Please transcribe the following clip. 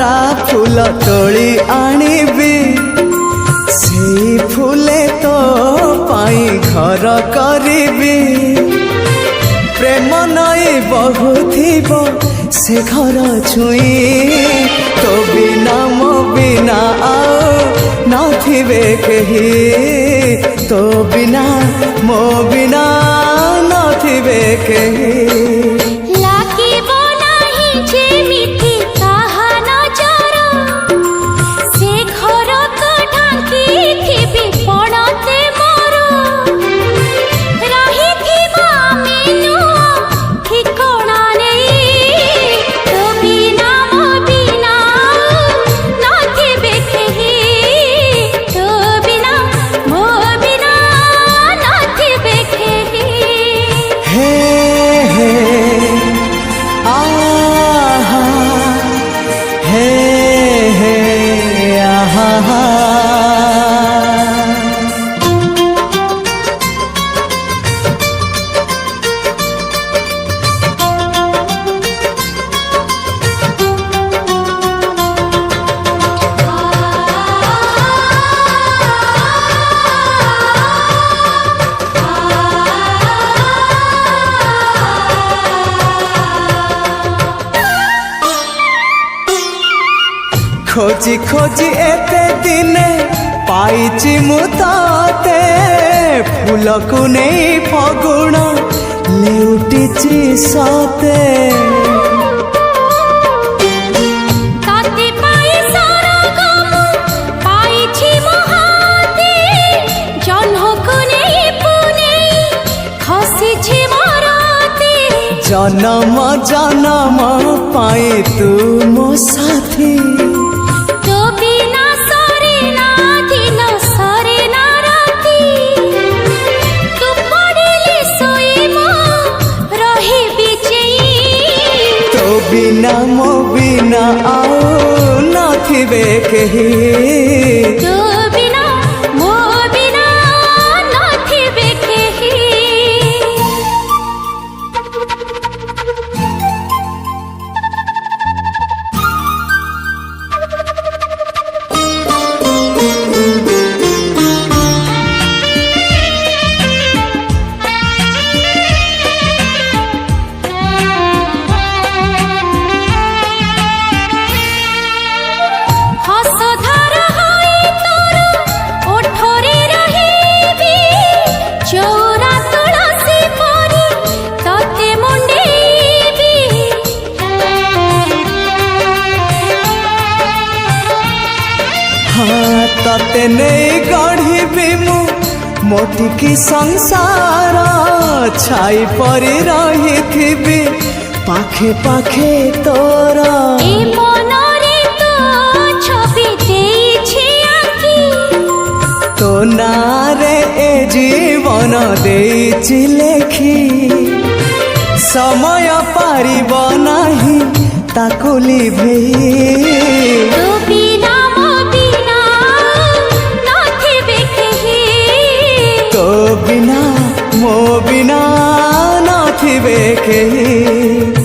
सारा फूल तोली आनिबी सेई फूले तो पाई घर करिबी प्रेम नई बहुथिबो से घर छुई तो बिना मो बिना आओ नथिबे केही तो बिना मो बिना नथिबे केही खोजी खोजी एते दिने पाइची मुताते फूल को नहीं फगुण लेउटिची सते जन्म जन्म पाई तू मो साथी बिना मो बिना आओ नथिबे केही तो बिना मो बिना नथिबे केही तते नहीं गढ़ी मु मोटिकी संसार छाई परी रही थी पाखे पाखे तोर तो नारे ए जीवन देछि लेखी समय पारिब नाही ताकु लिभेई तो बिना मो बिना नथिबे केही।